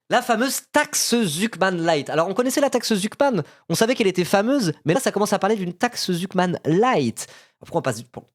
La fameuse taxe Zuckman Light. Alors, on connaissait la taxe Zuckman, on savait qu'elle était fameuse, mais là, ça commence à parler d'une taxe Zuckman Light. Pourquoi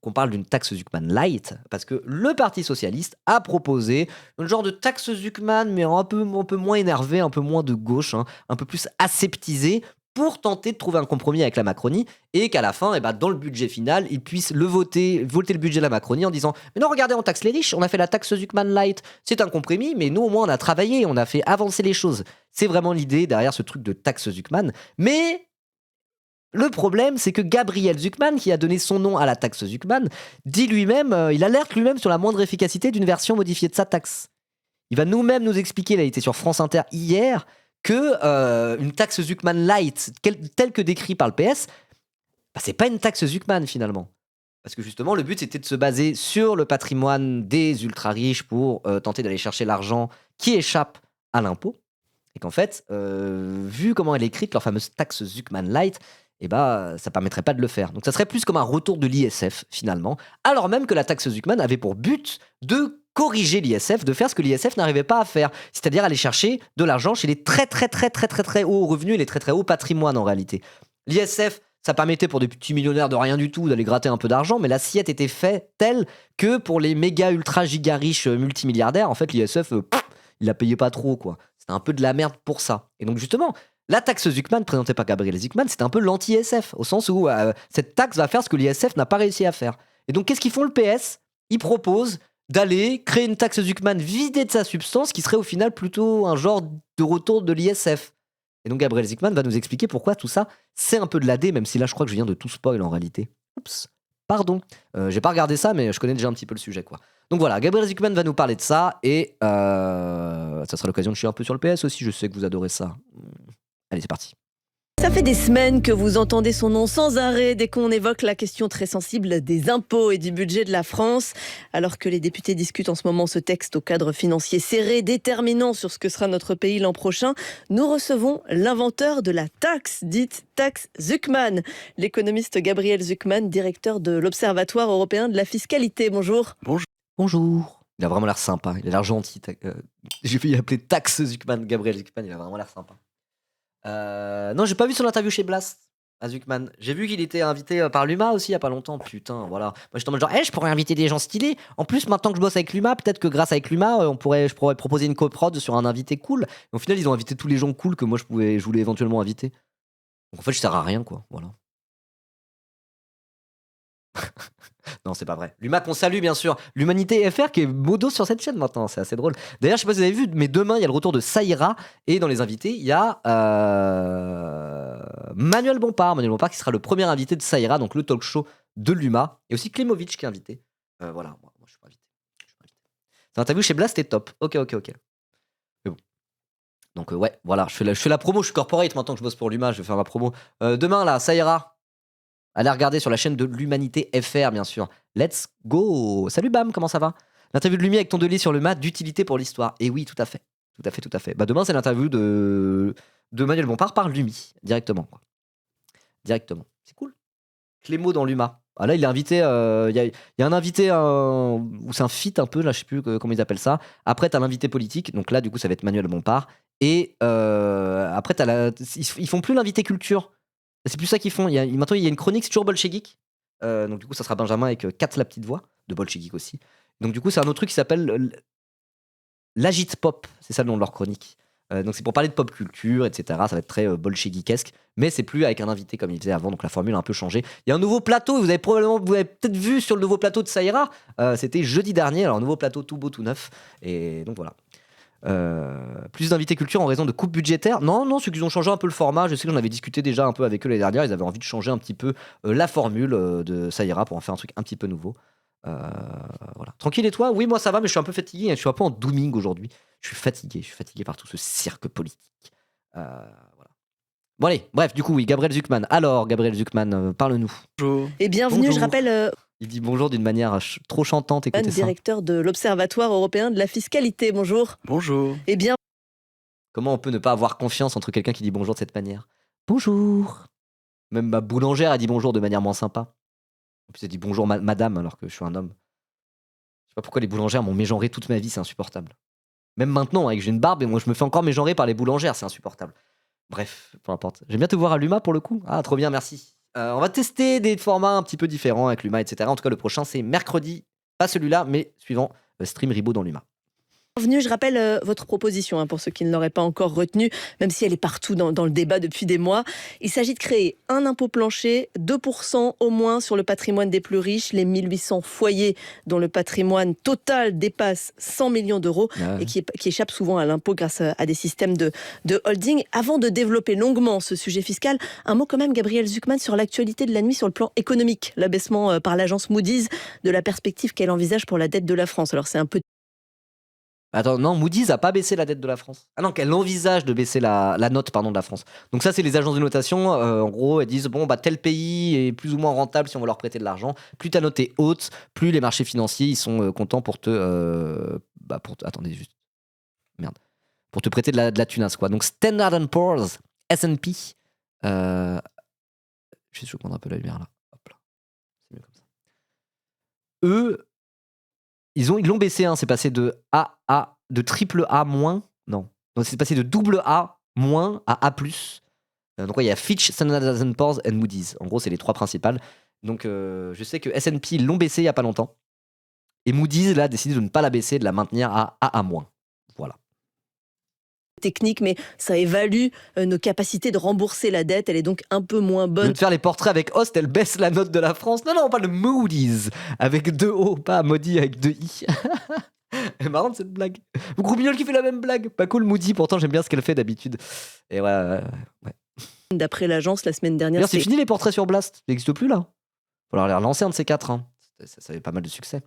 on parle d'une taxe Zuckman Light? Parce que le Parti Socialiste a proposé un genre de taxe Zuckman, mais un peu moins énervé, un peu moins de gauche, hein, un peu plus aseptisé, pour tenter de trouver un compromis avec la Macronie, et qu'à la fin, dans le budget final, ils puissent voter le budget de la Macronie en disant « Mais non, regardez, on taxe les riches, on a fait la taxe Zuckman Light, c'est un compromis, mais nous, au moins, on a travaillé, on a fait avancer les choses. » C'est vraiment l'idée derrière ce truc de taxe Zuckman. Mais le problème, c'est que Gabriel Zuckman, qui a donné son nom à la taxe Zuckman, dit lui-même, il alerte lui-même sur la moindre efficacité d'une version modifiée de sa taxe. Il va nous expliquer, il a été sur France Inter hier, que une taxe Zuckman Light, telle que décrite par le PS, c'est pas une taxe Zuckman finalement. Parce que justement, le but, c'était de se baser sur le patrimoine des ultra-riches pour tenter d'aller chercher l'argent qui échappe à l'impôt. Et qu'en fait, vu comment elle est écrite, leur fameuse taxe Zuckman Light, ça permettrait pas de le faire. Donc ça serait plus comme un retour de l'ISF, finalement. Alors même que la taxe Zuckman avait pour but de corriger l'ISF, de faire ce que l'ISF n'arrivait pas à faire. C'est-à-dire aller chercher de l'argent chez les très très très très très très hauts revenus et les très très hauts patrimoines en réalité. L'ISF, ça permettait pour des petits millionnaires de rien du tout d'aller gratter un peu d'argent, mais l'assiette était faite telle que pour les méga ultra giga riches multimilliardaires, en fait l'ISF, il la payait pas trop quoi. C'était un peu de la merde pour ça. Et donc justement, la taxe Zuckman présentée par Gabriel Zuckman, c'est un peu l'anti-ISF, au sens où cette taxe va faire ce que l'ISF n'a pas réussi à faire. Et donc qu'est-ce qu'ils font le PS? Ils proposent d'aller créer une taxe Zuckman vidée de sa substance, qui serait au final plutôt un genre de retour de l'ISF. Et donc Gabriel Zuckman va nous expliquer pourquoi tout ça, c'est un peu de l'AD, même si là je crois que je viens de tout spoil en réalité. Oups, pardon. J'ai pas regardé ça, mais je connais déjà un petit peu le sujet quoi. Donc voilà, Gabriel Zuckman va nous parler de ça, et ça sera l'occasion de chier un peu sur le PS aussi, je sais que vous adorez ça. Allez, c'est parti. Ça fait des semaines que vous entendez son nom sans arrêt dès qu'on évoque la question très sensible des impôts et du budget de la France. Alors que les députés discutent en ce moment ce texte au cadre financier serré, déterminant sur ce que sera notre pays l'an prochain, nous recevons l'inventeur de la taxe, dite taxe Zuckman, l'économiste Gabriel Zuckman, directeur de l'Observatoire européen de la fiscalité. Bonjour. Bonjour. Il a vraiment l'air sympa, il a l'air gentil. J'ai failli l'appeler taxe Zuckman, Gabriel Zuckman, il a vraiment l'air sympa. Non, j'ai pas vu son interview chez Blast à Zuckman. J'ai vu qu'il était invité par Luma aussi il y a pas longtemps. Putain, voilà. Moi j'étais en mode genre, je pourrais inviter des gens stylés. En plus, maintenant que je bosse avec Luma, peut-être que grâce avec Luma, je pourrais proposer une coprod sur un invité cool. Et au final, ils ont invité tous les gens cool que moi je voulais éventuellement inviter. Donc en fait, je sers à rien, quoi. Voilà. Non, c'est pas vrai. Luma qu'on salue, bien sûr. L'Humanité FR qui est modo sur cette chaîne maintenant, c'est assez drôle. D'ailleurs, je sais pas si vous avez vu, mais demain, il y a le retour de Saïra. Et dans les invités, il y a Manuel Bompard. Manuel Bompard qui sera le premier invité de Saïra, donc le talk show de Luma. Et aussi Klemovic qui est invité. Voilà, moi je suis pas invité. L'interview chez Blast est top. Ok. Mais bon. Donc ouais, voilà, je fais la promo, je suis corporate maintenant que je bosse pour Luma, je vais faire ma promo. Demain, là, Saïra. Allez regarder sur la chaîne de l'Humanité FR, bien sûr. Let's go. Salut Bam, comment ça va? L'interview de Lumi avec ton Deli sur le mat d'utilité pour l'histoire. Et oui, tout à fait. Tout à fait. Demain, c'est l'interview de Manuel Bompard par Lumi, directement. Directement. C'est cool. Clémo dans l'Huma. Ah là, il est invité. Il y a un invité où c'est un feat un peu, là, je sais plus comment ils appellent ça. Après, t'as l'invité politique. Donc là, du coup, ça va être Manuel Bompard. Et après, ils font plus l'invité culture. C'est plus ça qu'ils font. Maintenant, il y a une chronique, c'est toujours Bolchegeek. Donc, du coup, ça sera Benjamin avec Kat la petite voix, de Bolchegeek aussi. Donc, du coup, c'est un autre truc qui s'appelle l'Agite Pop. C'est ça le nom de leur chronique. Donc, c'est pour parler de pop culture, etc. Ça va être très bolchegeekesque. Mais c'est plus avec un invité comme il faisait avant. Donc, la formule a un peu changé. Il y a un nouveau plateau. Vous avez peut-être vu sur le nouveau plateau de Saïra. C'était jeudi dernier. Alors, un nouveau plateau tout beau, tout neuf. Et donc, voilà. Plus d'invités culture en raison de coupes budgétaires. Non, c'est qu'ils ont changé un peu le format. Je sais que j'en avais discuté déjà un peu avec eux l'année dernière. Ils avaient envie de changer un petit peu la formule de Saïra pour en faire un truc un petit peu nouveau. Voilà. Tranquille, et toi? Oui, moi ça va, mais je suis un peu fatigué. Je suis un peu en dooming aujourd'hui. Je suis fatigué par tout ce cirque politique. Voilà. Bon allez, bref, du coup oui, Gabriel Zuckman. Alors, Gabriel Zuckman, parle-nous. Bonjour. Et bienvenue, Bonjour. je rappelle, Il dit bonjour d'une manière trop chantante, écoutez ça. directeur de l'Observatoire européen de la fiscalité. Bonjour. Bonjour. Et bien, Comment on peut ne pas avoir confiance entre quelqu'un qui dit bonjour de cette manière? Bonjour. Même ma boulangère a dit bonjour de manière moins sympa. En plus, elle dit bonjour madame alors que je suis un homme. Je sais pas pourquoi les boulangères m'ont mégenré toute ma vie, c'est insupportable. Même maintenant, avec j'ai une barbe et moi je me fais encore mégenrer par les boulangères, c'est insupportable. Bref, peu importe. J'aime bien te voir à l'UMA pour le coup. Ah, trop bien, merci. On va tester des formats un petit peu différents avec l'UMA, etc. En tout cas, le prochain, c'est mercredi. Pas celui-là, mais suivant, Stream Ribot dans l'UMA. Je rappelle votre proposition pour ceux qui ne l'auraient pas encore retenue, même si elle est partout dans le débat depuis des mois. Il s'agit de créer un impôt plancher, 2% au moins sur le patrimoine des plus riches, les 1800 foyers dont le patrimoine total dépasse 100 millions d'euros et qui échappent souvent à l'impôt grâce à des systèmes de holding. Avant de développer longuement ce sujet fiscal, un mot quand même, Gabrielle Zucman, sur l'actualité de la nuit sur le plan économique. L'abaissement par l'agence Moody's de la perspective qu'elle envisage pour la dette de la France. Alors c'est un peu... Attends, non, Moody's a pas baissé la dette de la France. Ah non, qu'elle envisage de baisser la note de la France. Donc ça, c'est les agences de notation. En gros, elles disent, bon, bah tel pays est plus ou moins rentable si on veut leur prêter de l'argent. Plus ta note est haute, plus les marchés financiers, ils sont contents pour te... attendez, juste... Merde. Pour te prêter de la tunasse, quoi. Donc Standard & Poor's, S&P... Je vais prendre un peu la lumière, là. Hop là. C'est mieux comme ça. Eux... Ils l'ont baissé, hein, c'est passé de triple A moins, non, donc c'est passé de double A moins à A+. Donc ouais, il y a Fitch, Standard & Poor's et Moody's. En gros, c'est les trois principales. Donc je sais que S&P l'ont baissé il y a pas longtemps. Et Moody's là a décidé de ne pas la baisser, de la maintenir à AA-. Voilà. Technique, mais ça évalue nos capacités de rembourser la dette. Elle est donc un peu moins bonne. De faire les portraits avec Host, elle baisse la note de la France. Non, on parle de Moody's avec 2 O, pas Maudit avec 2 I. Elle est marrante cette blague. Groubignol qui fait la même blague. Pas cool, Moody, pourtant j'aime bien ce qu'elle fait d'habitude. Et ouais. D'après l'agence, la semaine dernière. D'ailleurs, c'est fini les portraits sur Blast. Ça n'existe plus là. Il va falloir les relancer un de ces 4. Hein. Ça avait pas mal de succès.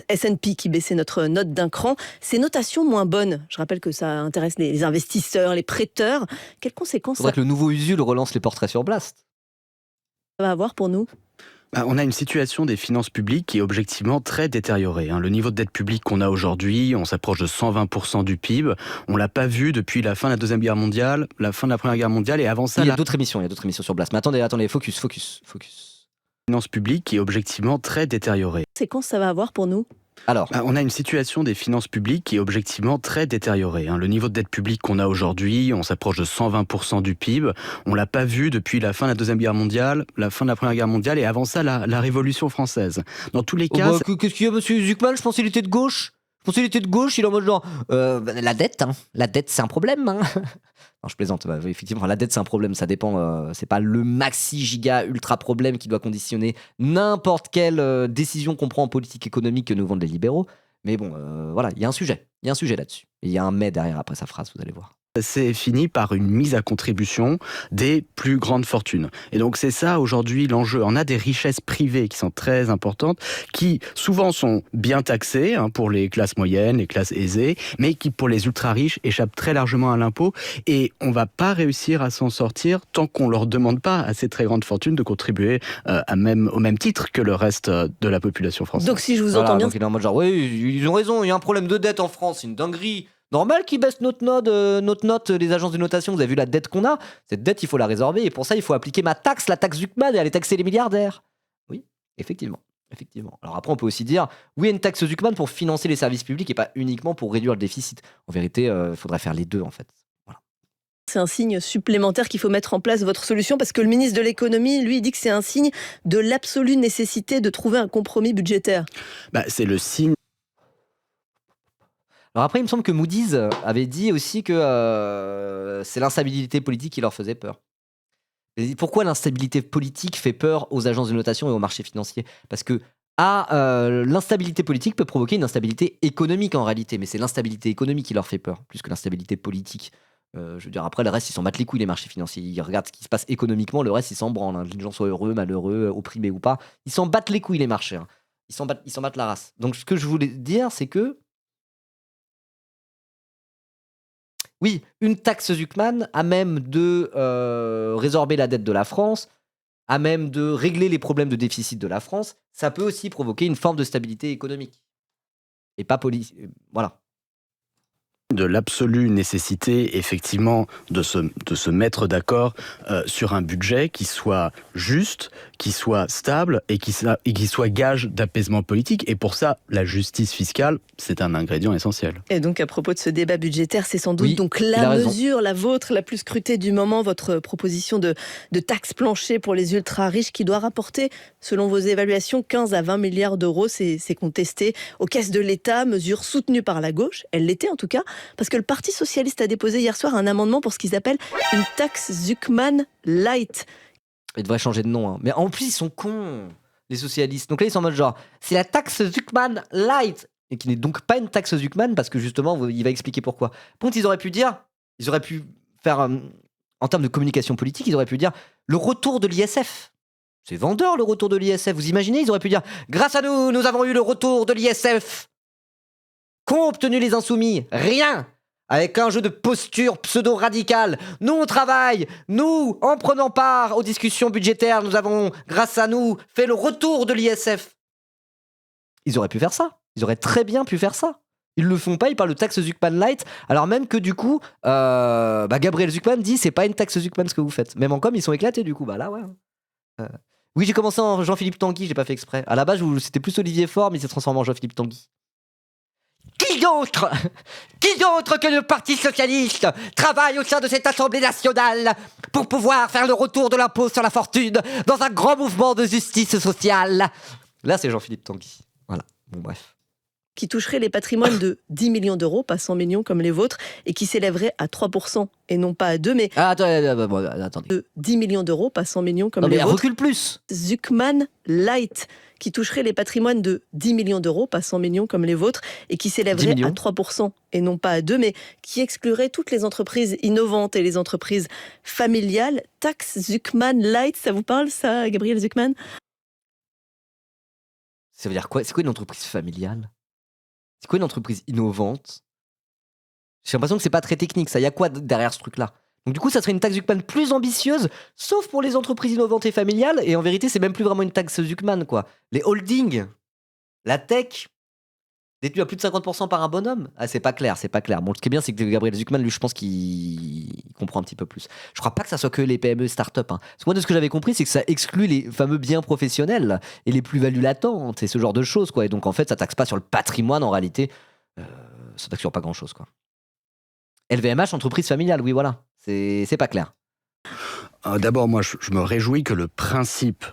S&P qui baissait notre note d'un cran. Ces notations moins bonnes, je rappelle que ça intéresse les investisseurs, les prêteurs. Quelles conséquences Faudrait que le nouveau Usul relance les portraits sur Blast. Ça va avoir pour nous? On a une situation des finances publiques qui est objectivement très détériorée. Le niveau de dette publique qu'on a aujourd'hui, on s'approche de 120% du PIB. On l'a pas vu depuis la fin de la Deuxième Guerre mondiale, la fin de la Première Guerre mondiale, et avant ça... Il y a d'autres émissions sur Blast. Mais attendez, focus. Finances publiques qui est objectivement très détériorée. Quelles conséquences ça va avoir pour nous? Alors, on a une situation des finances publiques qui est objectivement très détériorée. Le niveau de dette publique qu'on a aujourd'hui, on s'approche de 120% du PIB. On l'a pas vu depuis la fin de la Deuxième Guerre mondiale, la fin de la Première Guerre mondiale, et avant ça, la Révolution française. Dans tous les cas... qu'est-ce qu'il y a, monsieur Zucman? Je pensais qu'il était de gauche. Il est en mode genre... la dette, c'est un problème. Hein. Non, je plaisante. Effectivement, la dette, c'est un problème. Ça dépend. C'est pas le maxi giga ultra problème qui doit conditionner n'importe quelle décision qu'on prend en politique économique que nous vendent les libéraux. Mais bon, voilà, il y a un sujet. Il y a un sujet là-dessus. Et il y a un mais derrière après sa phrase, vous allez voir. C'est fini par une mise à contribution des plus grandes fortunes. Et donc c'est ça aujourd'hui l'enjeu. On a des richesses privées qui sont très importantes, qui souvent sont bien taxées pour les classes moyennes, les classes aisées, mais qui pour les ultra riches échappent très largement à l'impôt. Et on va pas réussir à s'en sortir tant qu'on leur demande pas à ces très grandes fortunes de contribuer au même titre que le reste de la population française. Donc si je vous entends bien... Donc il est en mode genre, oui, ils ont raison, il y a un problème de dette en France, c'est une dinguerie. Normal qu'ils baissent notre note, les agences de notation. Vous avez vu la dette qu'on a? Cette dette, il faut la résorber. Et pour ça, il faut appliquer ma taxe, la taxe Zucman, et aller taxer les milliardaires. Oui, effectivement. Alors après, on peut aussi dire, oui, une taxe Zucman pour financer les services publics et pas uniquement pour réduire le déficit. En vérité, il faudrait faire les deux, en fait. Voilà. C'est un signe supplémentaire qu'il faut mettre en place, votre solution, parce que le ministre de l'économie, lui, dit que c'est un signe de l'absolue nécessité de trouver un compromis budgétaire. C'est le signe. Alors après, il me semble que Moody's avait dit aussi que c'est l'instabilité politique qui leur faisait peur. Et pourquoi l'instabilité politique fait peur aux agences de notation et aux marchés financiers? Parce que l'instabilité politique peut provoquer une instabilité économique en réalité, mais c'est l'instabilité économique qui leur fait peur, plus que l'instabilité politique. Je veux dire, après, le reste, ils s'en battent les couilles, les marchés financiers. Ils regardent ce qui se passe économiquement, le reste, ils s'en branlent. Hein. Les gens soient heureux, malheureux, opprimés ou pas. Ils s'en battent les couilles, les marchés. Hein. Ils s'en battent la race. Donc, ce que je voulais dire, c'est que oui, une taxe Zucman à même de résorber la dette de la France, à même de régler les problèmes de déficit de la France, ça peut aussi provoquer une forme de stabilité économique. Et pas politique. Voilà. de l'absolue nécessité, effectivement, de se mettre d'accord sur un budget qui soit juste, qui soit stable et qui soit gage d'apaisement politique. Et pour ça, la justice fiscale, c'est un ingrédient essentiel. Et donc, à propos de ce débat budgétaire, c'est sans doute Oui, donc il a la raison. mesure, la vôtre, la plus scrutée du moment, votre proposition de taxe plancher pour les ultra-riches qui doit rapporter, selon vos évaluations, 15 à 20 milliards d'euros. C'est contesté aux caisses de l'État, mesure soutenue par la gauche. Elle l'était en tout cas, parce que le Parti socialiste a déposé hier soir un amendement pour ce qu'ils appellent une taxe Zuckman Light. Ils devraient changer de nom. Hein. Mais en plus, ils sont cons, les socialistes. Donc là, ils sont en mode genre, c'est la taxe Zuckman Light. Et qui n'est donc pas une taxe Zuckman, parce que justement, il va expliquer pourquoi. Par contre, ils auraient pu faire, en termes de communication politique, ils auraient pu dire le retour de l'ISF. C'est vendeur, le retour de l'ISF. Vous imaginez, ils auraient pu dire grâce à nous, nous avons eu le retour de l'ISF. Qu'ont obtenu les insoumis? Rien. Avec un jeu de posture pseudo-radicale. Nous, on travaille. Nous, en prenant part aux discussions budgétaires, nous avons, grâce à nous, fait le retour de l'ISF. Ils auraient pu faire ça. Ils auraient très bien pu faire ça. Ils le font pas, ils parlent de taxe Zuckman Light, alors même que du coup, Gabriel Zuckman dit c'est pas une taxe Zuckman ce que vous faites. Même en com, ils sont éclatés du coup. Bah là, ouais. Oui, j'ai commencé en Jean-Philippe Tanguy, j'ai pas fait exprès. À la base, c'était plus Olivier Faure, mais il s'est transformé en Jean-Philippe Tanguy. Qui d'autre que le Parti Socialiste travaille au sein de cette Assemblée nationale pour pouvoir faire le retour de l'impôt sur la fortune dans un grand mouvement de justice sociale? Là, c'est Jean-Philippe Tanguy. Voilà, bon bref. Qui toucherait les patrimoines de 10 millions d'euros, pas 100 millions comme les vôtres, et qui s'élèverait à 3% et non pas à 2, mais Attendez. de 10 millions d'euros, pas 100 millions comme Non, mais les vôtres. recule plus. Zuckman Light, qui toucherait les patrimoines de 10 millions d'euros, pas 100 millions comme les vôtres, et qui 10 s'élèverait millions. à 3% et non pas à 2, mais qui exclurait toutes les entreprises innovantes et les entreprises familiales. Taxe Zuckman Light, ça vous parle ça, Gabriel Zuckman? Ça veut dire quoi? C'est quoi une entreprise familiale? C'est quoi une entreprise innovante? J'ai l'impression que c'est pas très technique, ça. Il y a quoi derrière ce truc-là? Donc du coup, ça serait une taxe Zuckman plus ambitieuse, sauf pour les entreprises innovantes et familiales. Et en vérité, c'est même plus vraiment une taxe Zuckman, quoi. Les holdings, la tech, détenue à plus de 50% par un bonhomme. Ah, c'est pas clair, c'est pas clair. Bon, ce qui est bien, c'est que Gabriel Zuckman, lui, je pense qu'il comprend un petit peu plus. Je crois pas que ça soit que les PME start-up. Hein. Parce que moi, de ce que j'avais compris, c'est que ça exclut les fameux biens professionnels là, et les plus-values latentes et ce genre de choses, quoi. Et donc, en fait, ça taxe pas sur le patrimoine, en réalité. Ça taxe sur pas grand-chose, quoi. LVMH, entreprise familiale, oui, voilà. C'est pas clair. D'abord, moi, je me réjouis que le principe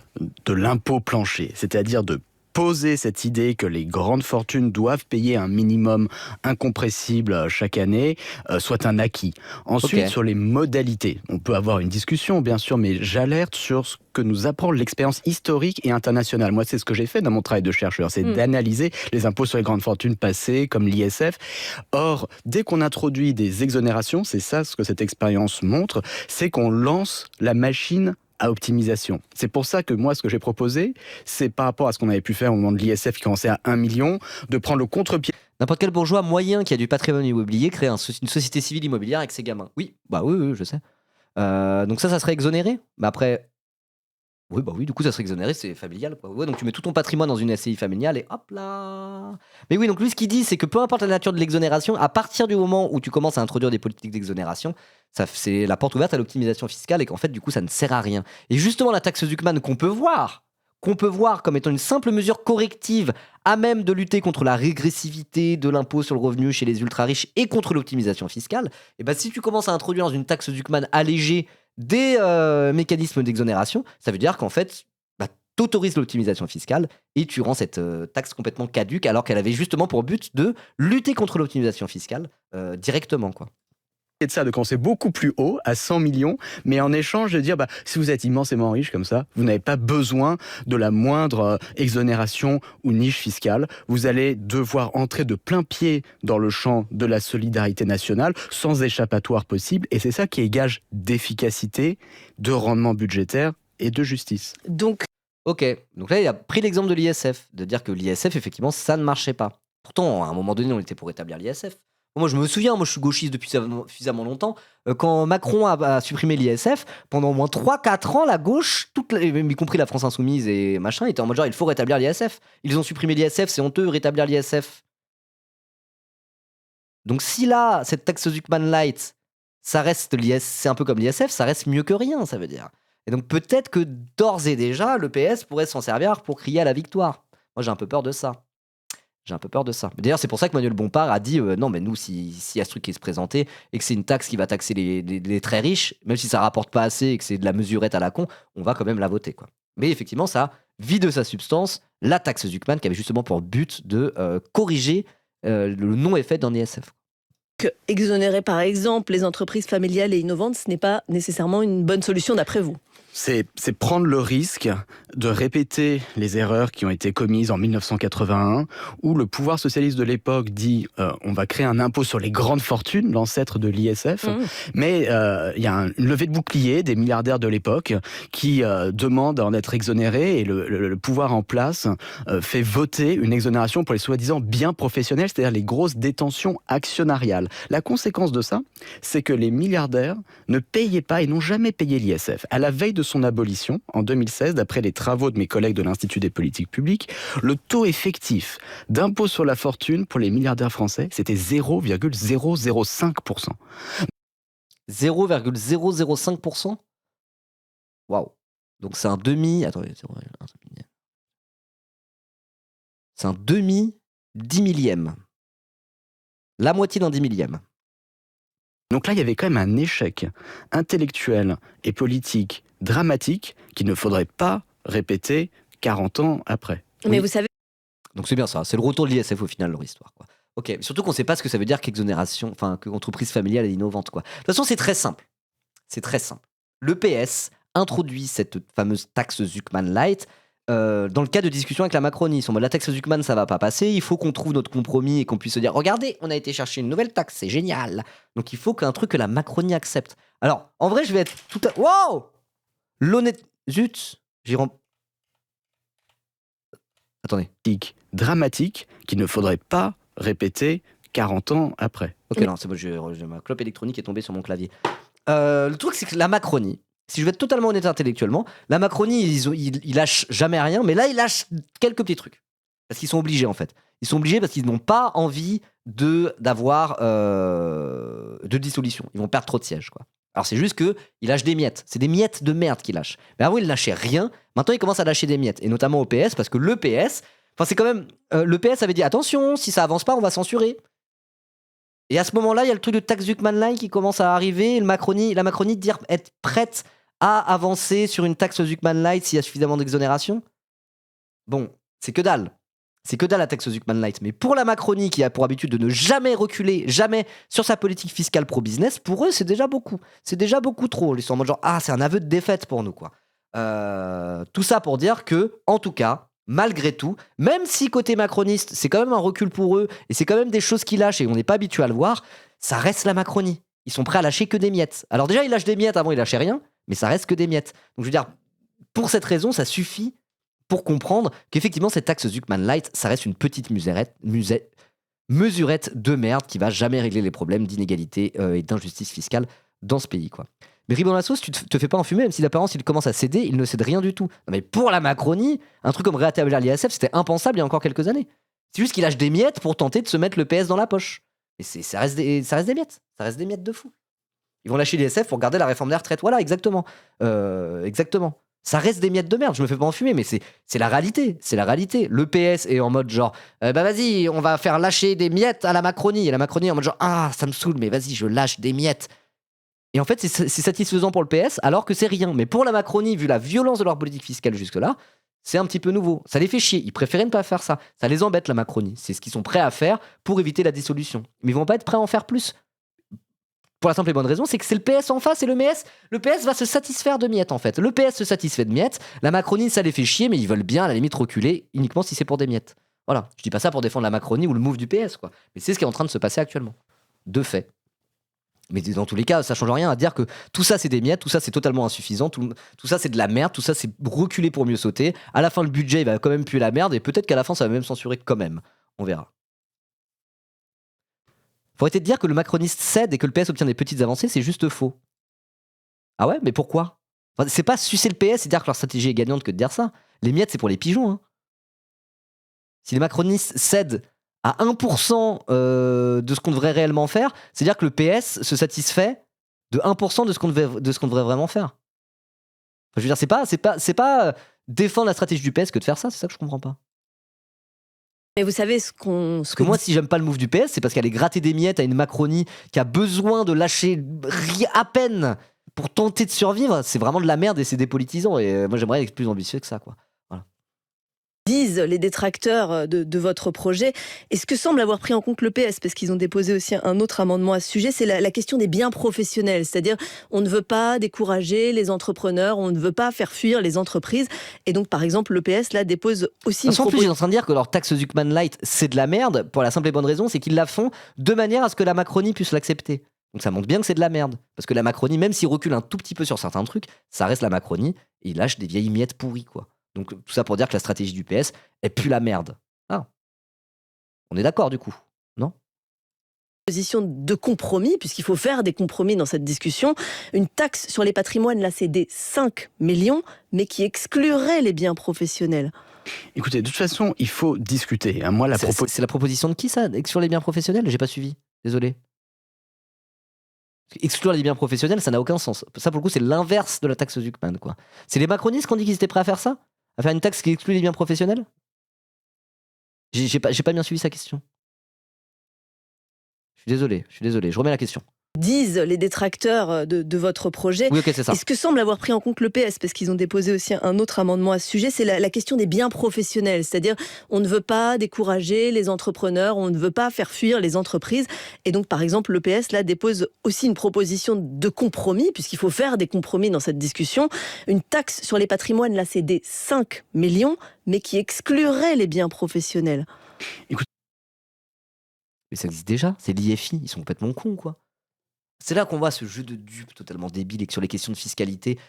de l'impôt plancher, c'est-à-dire de poser cette idée que les grandes fortunes doivent payer un minimum incompressible chaque année, soit un acquis. Ensuite, sur les modalités, on peut avoir une discussion, bien sûr, mais j'alerte sur ce que nous apprend l'expérience historique et internationale. Moi, c'est ce que j'ai fait dans mon travail de chercheur, c'est d'analyser les impôts sur les grandes fortunes passées, comme l'ISF. Or, dès qu'on introduit des exonérations, c'est ça ce que cette expérience montre, c'est qu'on lance la machine à optimisation. C'est pour ça que moi, ce que j'ai proposé, c'est par rapport à ce qu'on avait pu faire au moment de l'ISF qui commençait à 1 million, de prendre le contre-pied. N'importe quel bourgeois moyen qui a du patrimoine immobilier crée une société civile immobilière avec ses gamins. Oui, oui, je sais. Donc ça serait exonéré. Mais après, oui, du coup, ça serait exonéré, c'est familial, quoi. Ouais, donc tu mets tout ton patrimoine dans une SCI familiale et hop là. Mais oui, donc lui, ce qu'il dit, c'est que peu importe la nature de l'exonération, à partir du moment où tu commences à introduire des politiques d'exonération, c'est la porte ouverte à l'optimisation fiscale et qu'en fait, du coup, ça ne sert à rien. Et justement, la taxe Zuckman qu'on peut voir comme étant une simple mesure corrective à même de lutter contre la régressivité de l'impôt sur le revenu chez les ultra-riches et contre l'optimisation fiscale, et ben si tu commences à introduire dans une taxe Zuckman allégée des mécanismes d'exonération, ça veut dire qu'en fait, t'autorises l'optimisation fiscale et tu rends cette taxe complètement caduque alors qu'elle avait justement pour but de lutter contre l'optimisation fiscale directement, quoi. Et de ça, de commencer beaucoup plus haut, à 100 millions, mais en échange de dire, si vous êtes immensément riche comme ça, vous n'avez pas besoin de la moindre exonération ou niche fiscale. Vous allez devoir entrer de plein pied dans le champ de la solidarité nationale, sans échappatoire possible, et c'est ça qui est gage d'efficacité, de rendement budgétaire et de justice. Ok, donc là, il a pris l'exemple de l'ISF, de dire que l'ISF, effectivement, ça ne marchait pas. Pourtant, à un moment donné, on était pour rétablir l'ISF. Moi, je me souviens, je suis gauchiste depuis suffisamment longtemps. Quand Macron a supprimé l'ISF, pendant au moins 3-4 ans, la gauche, y compris la France Insoumise et machin, était en mode genre, il faut rétablir l'ISF. Ils ont supprimé l'ISF, c'est honteux, rétablir l'ISF. Donc si là, cette taxe Zuckman Light, ça reste c'est un peu comme l'ISF, ça reste mieux que rien, ça veut dire. Et donc peut-être que d'ores et déjà, le PS pourrait s'en servir pour crier à la victoire. Moi, j'ai un peu peur de ça. J'ai un peu peur de ça. D'ailleurs, c'est pour ça que Manuel Bompard a dit non, mais nous, s'il y a ce truc qui est se présenter et que c'est une taxe qui va taxer les très riches, même si ça rapporte pas assez et que c'est de la mesurette à la con, on va quand même la voter, quoi. Mais effectivement, ça vide de sa substance la taxe Zuckman qui avait justement pour but de corriger le non-effet d'un ISF. Exonérer par exemple les entreprises familiales et innovantes, ce n'est pas nécessairement une bonne solution d'après vous. C'est prendre le risque de répéter les erreurs qui ont été commises en 1981, où le pouvoir socialiste de l'époque dit on va créer un impôt sur les grandes fortunes, l'ancêtre de l'ISF, mais il y a une levée de bouclier des milliardaires de l'époque qui demandent à en être exonérés, et le pouvoir en place fait voter une exonération pour les soi-disant biens professionnels, c'est-à-dire les grosses détentions actionnariales. La conséquence de ça, c'est que les milliardaires ne payaient pas et n'ont jamais payé l'ISF. À la veille de son abolition, en 2016, d'après les travaux de mes collègues de l'Institut des politiques publiques, le taux effectif d'impôt sur la fortune pour les milliardaires français, c'était 0,005%. 0,005%. Waouh. Donc c'est un demi... Attendez, c'est un demi 10 millième. La moitié d'un 10 millième. Donc là, il y avait quand même un échec intellectuel et politique dramatique qu'il ne faudrait pas répéter 40 ans après. Mais vous savez... Donc c'est bien ça, c'est le retour de l'ISF au final, leur histoire, quoi. Ok, surtout qu'on ne sait pas ce que ça veut dire qu'exonération, enfin qu'entreprise familiale et innovante, quoi. De toute façon, c'est très simple. C'est très simple. Le PS introduit cette fameuse taxe Zuckman Light dans le cas de discussion avec la Macronie. Ils sont en mode, la taxe Zuckman, ça va pas passer, il faut qu'on trouve notre compromis et qu'on puisse se dire, regardez, on a été chercher une nouvelle taxe, c'est génial. Donc il faut qu'un truc que la Macronie accepte. Alors, en vrai, je vais être tout à... Wow! L'honnête... Zut! Attendez. Dramatique qu'il ne faudrait pas répéter 40 ans après. Ok, non, c'est bon, ma clope électronique est tombée sur mon clavier. Le truc, c'est que la Macronie, si je vais être totalement honnête intellectuellement, la Macronie, ils lâchent jamais rien, mais là, ils lâchent quelques petits trucs. Parce qu'ils sont obligés, en fait. Ils sont obligés parce qu'ils n'ont pas envie d'avoir de dissolution. Ils vont perdre trop de sièges, quoi. Alors, c'est juste qu'ils lâchent des miettes. C'est des miettes de merde qu'ils lâchent. Mais avant, ils lâchaient rien. Maintenant, ils commencent à lâcher des miettes. Et notamment au PS, parce que le PS... Enfin, c'est quand même... le PS avait dit, attention, si ça avance pas, on va censurer. Et à ce moment-là, il y a le truc de taxe Zuckman Light qui commence à arriver. Et la Macronie dire être prête à avancer sur une taxe Zuckman Light s'il y a suffisamment d'exonération. Bon, c'est que dalle. C'est que dalle la taxe Zuckman Light. Mais pour la Macronie, qui a pour habitude de ne jamais reculer, jamais sur sa politique fiscale pro-business, pour eux, c'est déjà beaucoup. C'est déjà beaucoup trop. Ils sont en mode genre, c'est un aveu de défaite pour nous, quoi. Tout ça pour dire que, en tout cas, malgré tout, même si côté macroniste, c'est quand même un recul pour eux, et c'est quand même des choses qu'ils lâchent et on n'est pas habitué à le voir, ça reste la Macronie. Ils sont prêts à lâcher que des miettes. Alors déjà, ils lâchent des miettes, avant ils lâchaient rien, mais ça reste que des miettes. Donc je veux dire, pour cette raison, ça suffit pour comprendre qu'effectivement, cette taxe Zuckman Light, ça reste une petite mesurette de merde qui va jamais régler les problèmes d'inégalité et d'injustice fiscale dans ce pays, quoi. Mais riz dans la sauce, tu te fais pas enfumer, même si l'apparence il commence à céder, il ne cède rien du tout. Non, mais pour la Macronie, un truc comme rétablir l'ISF, c'était impensable il y a encore quelques années. C'est juste qu'il lâche des miettes pour tenter de se mettre le PS dans la poche. Et ça reste des miettes. Ça reste des miettes de fou. Ils vont lâcher l'ISF pour garder la réforme des retraites. Voilà, exactement. Exactement. Ça reste des miettes de merde, je me fais pas enfumer, mais c'est la réalité. C'est la réalité. Le PS est en mode genre, vas-y, on va faire lâcher des miettes à la Macronie. Et la Macronie est en mode genre, ça me saoule, mais vas-y, je lâche des miettes. Et en fait, c'est satisfaisant pour le PS, alors que c'est rien. Mais pour la Macronie, vu la violence de leur politique fiscale jusque-là, c'est un petit peu nouveau. Ça les fait chier. Ils préféraient ne pas faire ça. Ça les embête, la Macronie. C'est ce qu'ils sont prêts à faire pour éviter la dissolution. Mais ils vont pas être prêts à en faire plus. Pour la simple et bonne raison, c'est que c'est le PS en face et le PS va se satisfaire de miettes, en fait. Le PS se satisfait de miettes. La Macronie, ça les fait chier, mais ils veulent bien, à la limite, reculer uniquement si c'est pour des miettes. Voilà. Je dis pas ça pour défendre la Macronie ou le move du PS, quoi. Mais c'est ce qui est en train de se passer actuellement. De fait. Mais dans tous les cas, ça change rien à dire que tout ça c'est des miettes, tout ça c'est totalement insuffisant, tout ça c'est de la merde, tout ça c'est reculer pour mieux sauter. À la fin, le budget il va quand même puer la merde et peut-être qu'à la fin ça va même censurer quand même. On verra. Faut arrêter de dire que le macroniste cède et que le PS obtient des petites avancées, c'est juste faux. Ah ouais, mais pourquoi ? Enfin, c'est pas sucer le PS et dire que leur stratégie est gagnante que de dire ça. Les miettes c'est pour les pigeons. Hein. Si les macronistes cèdent à 1% de ce qu'on devrait réellement faire, c'est-à-dire que le PS se satisfait de 1% de ce qu'on devrait vraiment faire. Enfin, je veux dire, c'est pas défendre la stratégie du PS que de faire ça, c'est ça que je comprends pas. Mais vous savez ce Parce que moi, si j'aime pas le move du PS, c'est parce qu'elle est gratter des miettes à une Macronie qui a besoin de lâcher à peine pour tenter de survivre. C'est vraiment de la merde et c'est dépolitisant. Et moi, j'aimerais être plus ambitieux que ça, quoi. Voilà. disent les détracteurs de votre projet. Et ce que semble avoir pris en compte le PS, parce qu'ils ont déposé aussi un autre amendement à ce sujet, c'est la question des biens professionnels. C'est-à-dire, on ne veut pas décourager les entrepreneurs, on ne veut pas faire fuir les entreprises. Et donc, par exemple, le PS, là, dépose aussi une En plus, proposition. ils sont en train de dire que leur taxe Zuckman Light, c'est de la merde, pour la simple et bonne raison, c'est qu'ils la font de manière à ce que la Macronie puisse l'accepter. Donc ça montre bien que c'est de la merde. Parce que la Macronie, même s'il recule un tout petit peu sur certains trucs, ça reste la Macronie, et il lâche des vieilles miettes pourries, quoi. Donc tout ça pour dire que la stratégie du PS est plus la merde. Ah. On est d'accord, du coup, non ? Position de compromis, puisqu'il faut faire des compromis dans cette discussion. Une taxe sur les patrimoines, là, c'est des 5 millions, mais qui exclurait les biens professionnels. Écoutez, de toute façon, il faut discuter. Moi, C'est la proposition de qui, ça ? Exclure les biens professionnels ? J'ai pas suivi. Désolé. Exclure les biens professionnels, ça n'a aucun sens. Ça, pour le coup, c'est l'inverse de la taxe Zuckman, quoi. C'est les macronistes qui ont dit qu'ils étaient prêts à faire ça ? À faire une taxe qui exclut les biens professionnels ? J'ai pas bien suivi sa question. Je suis désolé. Je remets la question. Disent les détracteurs de votre projet. Oui, ok, c'est ça. Et ce que semble avoir pris en compte le PS, parce qu'ils ont déposé aussi un autre amendement à ce sujet, c'est la question des biens professionnels. C'est-à-dire, on ne veut pas décourager les entrepreneurs, on ne veut pas faire fuir les entreprises. Et donc, par exemple, le PS, là, dépose aussi une proposition de compromis, puisqu'il faut faire des compromis dans cette discussion. Une taxe sur les patrimoines, là, c'est des 5 millions, mais qui exclurait les biens professionnels. Mais ça existe déjà. C'est l'IFI. Ils sont complètement cons, quoi. C'est là qu'on voit ce jeu de dupes totalement débile et que sur les questions de fiscalité,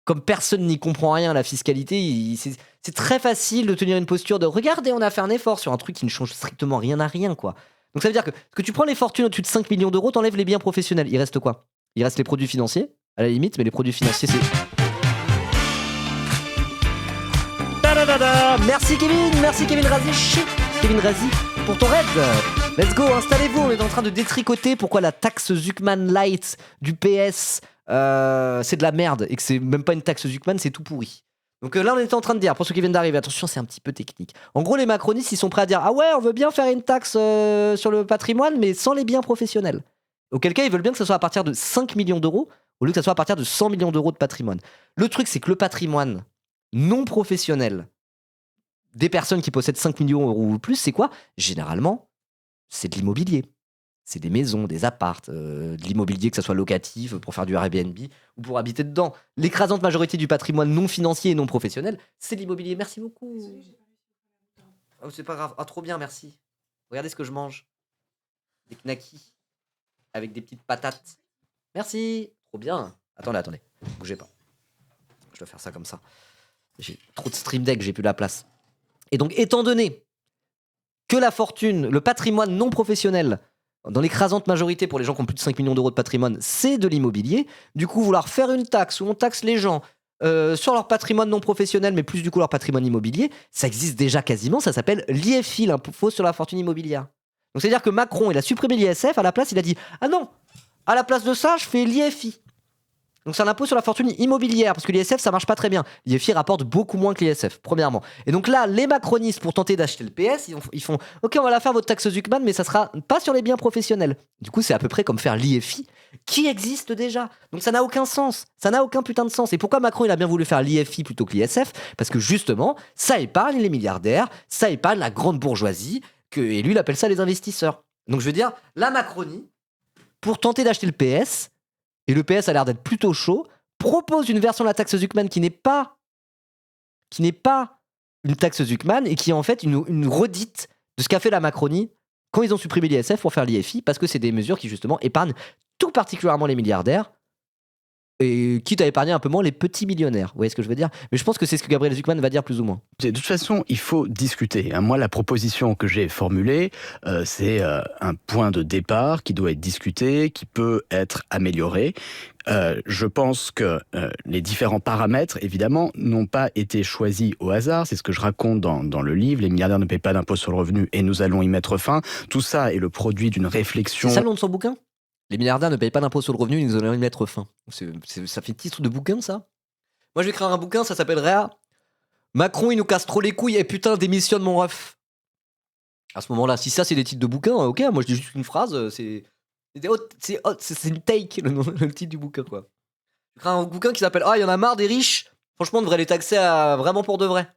comme personne n'y comprend rien à la fiscalité, c'est très facile de tenir une posture de « Regardez, on a fait un effort sur un truc qui ne change strictement rien à rien, quoi ». Donc ça veut dire que tu prends les fortunes au-dessus de 5 millions d'euros, t'enlèves les biens professionnels. Il reste quoi ? Il reste les produits financiers, à la limite, mais les produits financiers, c'est... Ta-da-da-da. Merci Kevin Razi, pour ton raid. Let's go, installez-vous, on est en train de détricoter pourquoi la taxe Zuckman Light du PS, c'est de la merde, et que c'est même pas une taxe Zuckman, c'est tout pourri. Donc là, on était en train de dire, pour ceux qui viennent d'arriver, attention, c'est un petit peu technique. En gros, les macronistes, ils sont prêts à dire « Ah ouais, on veut bien faire une taxe sur le patrimoine, mais sans les biens professionnels. » Auquel cas, ils veulent bien que ça soit à partir de 5 millions d'euros, au lieu que ça soit à partir de 100 millions d'euros de patrimoine. Le truc, c'est que le patrimoine non professionnel des personnes qui possèdent 5 millions d'euros ou plus, c'est quoi ? Généralement, c'est de l'immobilier. C'est des maisons, des apparts, de l'immobilier, que ça soit locatif, pour faire du Airbnb ou pour habiter dedans. L'écrasante majorité du patrimoine non financier et non professionnel, c'est de l'immobilier. Merci beaucoup. Oh, c'est pas grave. Ah, trop bien, merci. Regardez ce que je mange. Des knackis avec des petites patates. Merci. Trop bien. Attendez. Bougez pas. Je dois faire ça comme ça. J'ai trop de Stream Deck, j'ai plus la place. Et donc, étant donné que la fortune, le patrimoine non professionnel, dans l'écrasante majorité pour les gens qui ont plus de 5 millions d'euros de patrimoine, c'est de l'immobilier, du coup, vouloir faire une taxe où on taxe les gens sur leur patrimoine non professionnel, mais plus du coup leur patrimoine immobilier, ça existe déjà quasiment, ça s'appelle l'IFI, l'impôt sur la fortune immobilière. Donc, c'est-à-dire que Macron, il a supprimé l'ISF, à la place, il a dit « Ah non, à la place de ça, je fais l'IFI ». Donc c'est un impôt sur la fortune immobilière, parce que l'ISF, ça marche pas très bien. L'IFI rapporte beaucoup moins que l'ISF, premièrement. Et donc là, les macronistes, pour tenter d'acheter le PS, ils font « Ok, on va la faire votre taxe Zuckman, mais ça sera pas sur les biens professionnels. » Du coup, c'est à peu près comme faire l'IFI, qui existe déjà. Donc ça n'a aucun sens. Ça n'a aucun putain de sens. Et pourquoi Macron, il a bien voulu faire l'IFI plutôt que l'ISF ? Parce que justement, ça épargne les milliardaires, ça épargne la grande bourgeoisie, et lui, il appelle ça les investisseurs. Donc je veux dire, la Macronie, pour tenter d'acheter le PS... et le PS a l'air d'être plutôt chaud, propose une version de la taxe Zuckman qui n'est pas une taxe Zuckman et qui est en fait une redite de ce qu'a fait la Macronie quand ils ont supprimé l'ISF pour faire l'IFI, parce que c'est des mesures qui justement épargnent tout particulièrement les milliardaires Et quitte à épargner un peu moins les petits millionnaires. Vous voyez ce que je veux dire? Mais je pense que c'est ce que Gabriel Zucman va dire plus ou moins. De toute façon, il faut discuter. Moi, la proposition que j'ai formulée, c'est un point de départ qui doit être discuté, qui peut être amélioré. Je pense que les différents paramètres, évidemment, n'ont pas été choisis au hasard. C'est ce que je raconte dans le livre. Les milliardaires ne paient pas d'impôt sur le revenu et nous allons y mettre fin. Tout ça est le produit d'une réflexion. C'est ça le nom de son bouquin? Les milliardaires ne payent pas d'impôt sur le revenu, ils allons y mettre fin. Ça fait titre de bouquin, ça? Moi, je vais écrire un bouquin, ça s'appellerait Macron, il nous casse trop les couilles et putain, démissionne mon ref. À ce moment-là, si ça, c'est des titres de bouquin, ok, moi je dis juste une phrase, c'est une take, le titre du bouquin, quoi. Je vais écrire un bouquin qui s'appelle il y en a marre des riches, franchement, on devrait les taxer vraiment pour de vrai.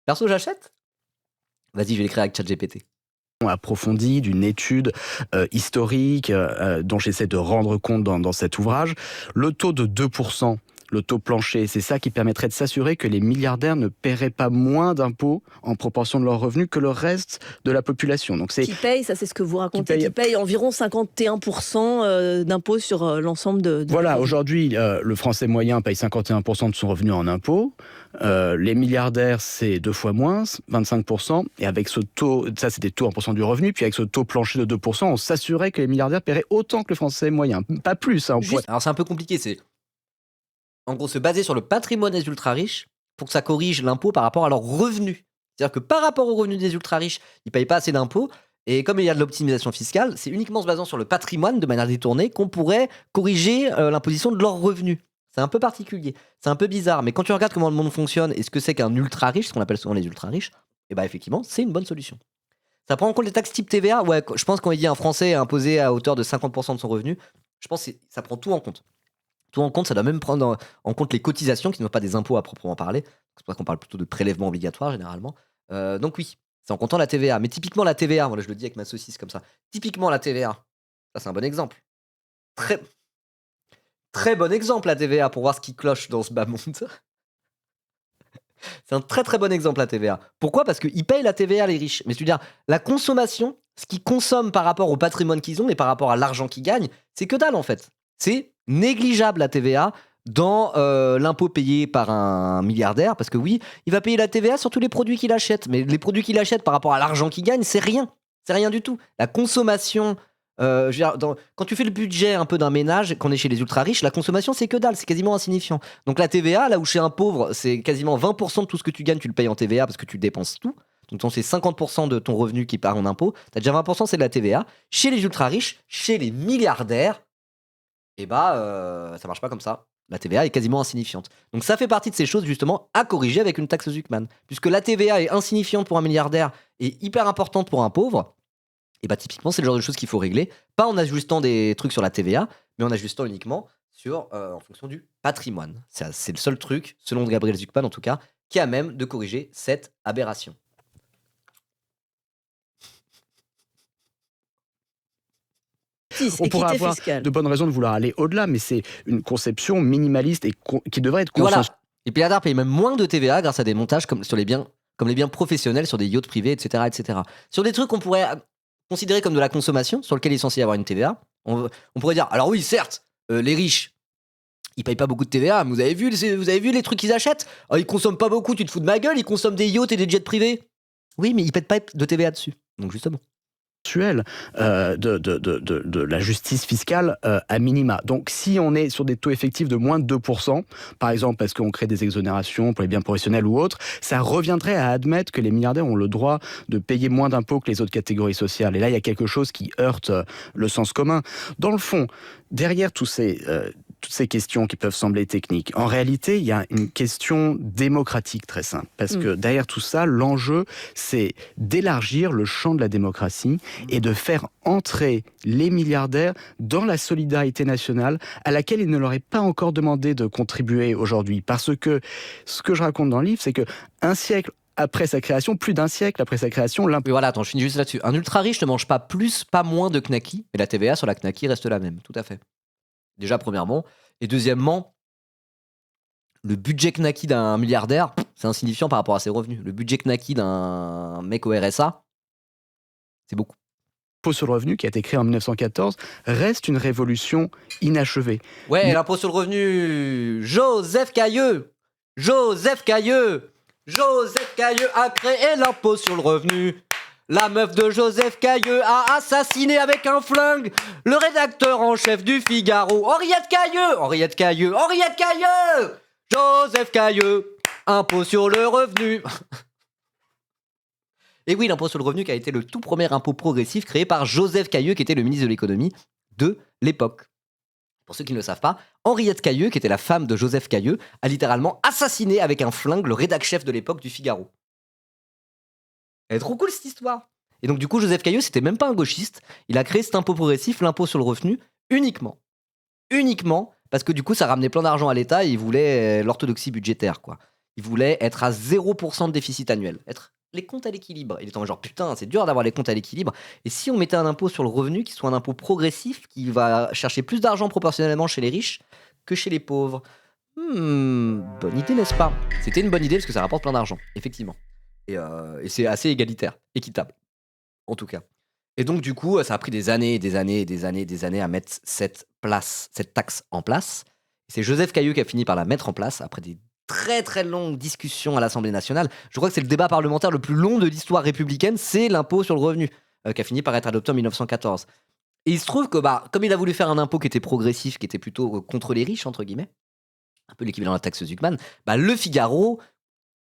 Perso, j'achète? Vas-y, je vais l'écrire avec ChatGPT. Approfondie d'une étude historique dont j'essaie de rendre compte dans cet ouvrage. Le taux de 2%, le taux plancher, c'est ça qui permettrait de s'assurer que les milliardaires ne paieraient pas moins d'impôts en proportion de leurs revenus que le reste de la population. Donc qui paye, ça c'est ce que vous racontez, qui paye environ 51% d'impôts sur l'ensemble de voilà, aujourd'hui, le Français moyen paye 51% de son revenu en impôts. Les milliardaires, c'est 2 fois moins, 25%. Et avec ce taux, ça c'est des taux en pourcent du revenu, puis avec ce taux plancher de 2%, on s'assurait que les milliardaires paieraient autant que le Français moyen. Pas plus. Alors c'est un peu compliqué, c'est en gros se baser sur le patrimoine des ultra-riches pour que ça corrige l'impôt par rapport à leurs revenus. C'est-à-dire que par rapport aux revenus des ultra-riches, ils ne payent pas assez d'impôts. Et comme il y a de l'optimisation fiscale, c'est uniquement en se basant sur le patrimoine de manière détournée qu'on pourrait corriger l'imposition de leurs revenus. C'est un peu particulier, c'est un peu bizarre, mais quand tu regardes comment le monde fonctionne et ce que c'est qu'un ultra-riche, ce qu'on appelle souvent les ultra-riches, et bah effectivement, c'est une bonne solution. Ça prend en compte les taxes type TVA. Ouais, je pense qu'on dit un Français imposé à hauteur de 50% de son revenu, je pense que ça prend tout en compte. Tout en compte, ça doit même prendre en compte les cotisations, qui ne sont pas des impôts à proprement parler. C'est pour ça qu'on parle plutôt de prélèvements obligatoires, généralement. Donc oui, c'est en comptant la TVA. Mais typiquement la TVA, voilà, je le dis avec ma saucisse comme ça. Typiquement la TVA, ça c'est un bon exemple. Très bon exemple la TVA pour voir ce qui cloche dans ce bas monde. C'est un très très bon exemple la TVA. Pourquoi? Parce qu'ils payent la TVA les riches. Mais c'est-à-dire la consommation, ce qu'ils consomment par rapport au patrimoine qu'ils ont et par rapport à l'argent qu'ils gagnent, c'est que dalle en fait. C'est négligeable la TVA dans l'impôt payé par un milliardaire. Parce que oui, il va payer la TVA sur tous les produits qu'il achète. Mais les produits qu'il achète par rapport à l'argent qu'il gagne, c'est rien. C'est rien du tout. La consommation... je veux dire, quand tu fais le budget un peu d'un ménage, quand on est chez les ultra riches, la consommation c'est que dalle, c'est quasiment insignifiant. Donc la TVA, là où chez un pauvre, c'est quasiment 20% de tout ce que tu gagnes, tu le payes en TVA parce que tu dépenses tout. Donc c'est 50% de ton revenu qui part en impôt. T'as déjà 20%, c'est de la TVA. Chez les ultra riches, chez les milliardaires, et ça marche pas comme ça. La TVA est quasiment insignifiante. Donc ça fait partie de ces choses justement à corriger avec une taxe Zucman. Puisque la TVA est insignifiante pour un milliardaire et hyper importante pour un pauvre. Et typiquement, c'est le genre de choses qu'il faut régler, pas en ajustant des trucs sur la TVA, mais en ajustant uniquement en fonction du patrimoine. C'est le seul truc, selon Gabriel Zucman en tout cas, qui a même de corriger cette aberration. On pourrait avoir de bonnes raisons de vouloir aller au-delà, mais c'est une conception minimaliste et qui devrait être consensuelle. Voilà. Les milliardaires payent même moins de TVA grâce à des montages comme les biens professionnels sur des yachts privés, etc., etc. Sur des trucs qu'on pourrait considéré comme de la consommation, sur lequel il est censé y avoir une TVA, on pourrait dire, alors oui, certes, les riches, ils payent pas beaucoup de TVA, mais vous avez vu les trucs qu'ils achètent? Ils consomment pas beaucoup, tu te fous de ma gueule, ils consomment des yachts et des jets privés. Oui, mais ils paient pas de TVA dessus, donc justement. De la justice fiscale à minima. Donc si on est sur des taux effectifs de moins de 2%, par exemple parce qu'on crée des exonérations pour les biens professionnels ou autres, ça reviendrait à admettre que les milliardaires ont le droit de payer moins d'impôts que les autres catégories sociales. Et là, il y a quelque chose qui heurte le sens commun. Dans le fond, derrière toutes ces questions qui peuvent sembler techniques, en réalité, il y a une question démocratique très simple. Parce que derrière tout ça, l'enjeu, c'est d'élargir le champ de la démocratie et de faire entrer les milliardaires dans la solidarité nationale à laquelle il ne leur est pas encore demandé de contribuer aujourd'hui. Parce que ce que je raconte dans le livre, c'est que un siècle après sa création, plus d'un siècle après sa création... Oui, voilà, attends, je finis juste là-dessus. Un ultra-riche ne mange pas plus, pas moins de knacky, mais la TVA sur la knacky reste la même, tout à fait. Déjà, premièrement. Et deuxièmement, le budget knacky d'un milliardaire, c'est insignifiant par rapport à ses revenus. Le budget knacky d'un mec au RSA, c'est beaucoup. l'impôt sur le revenu, qui a été créé en 1914, reste une révolution inachevée. Ouais, l'impôt sur le revenu. Joseph Cailleux a créé l'impôt sur le revenu. La meuf de Joseph Cailleux a assassiné avec un flingue le rédacteur en chef du Figaro. Henriette Cailleux. Joseph Cailleux, impôt sur le revenu. Et oui, l'impôt sur le revenu qui a été le tout premier impôt progressif créé par Joseph Cailleux, qui était le ministre de l'économie de l'époque. Pour ceux qui ne le savent pas, Henriette Cailleux, qui était la femme de Joseph Cailleux, a littéralement assassiné avec un flingue le rédac-chef de l'époque du Figaro. Elle est trop cool cette histoire. Et donc du coup, Joseph Cailleux, c'était même pas un gauchiste. Il a créé cet impôt progressif, l'impôt sur le revenu, uniquement parce que du coup, ça ramenait plein d'argent à l'État et il voulait l'orthodoxie budgétaire, quoi. Il voulait être à 0% de déficit annuel, être les comptes à l'équilibre. Il était en genre, putain, c'est dur d'avoir les comptes à l'équilibre. Et si on mettait un impôt sur le revenu qui soit un impôt progressif, qui va chercher plus d'argent proportionnellement chez les riches que chez les pauvres? Bonne idée, n'est-ce pas? C'était une bonne idée parce que ça rapporte plein d'argent, effectivement. Et c'est assez égalitaire, équitable, en tout cas. Et donc, du coup, ça a pris des années à mettre cette taxe en place. C'est Joseph Cailleux qui a fini par la mettre en place après des très très longues discussions à l'Assemblée nationale. Je crois que c'est le débat parlementaire le plus long de l'histoire républicaine, c'est l'impôt sur le revenu, qui a fini par être adopté en 1914. Et il se trouve que, comme il a voulu faire un impôt qui était progressif, qui était plutôt contre les riches, entre guillemets, un peu l'équivalent de la taxe Zuckman, le Figaro,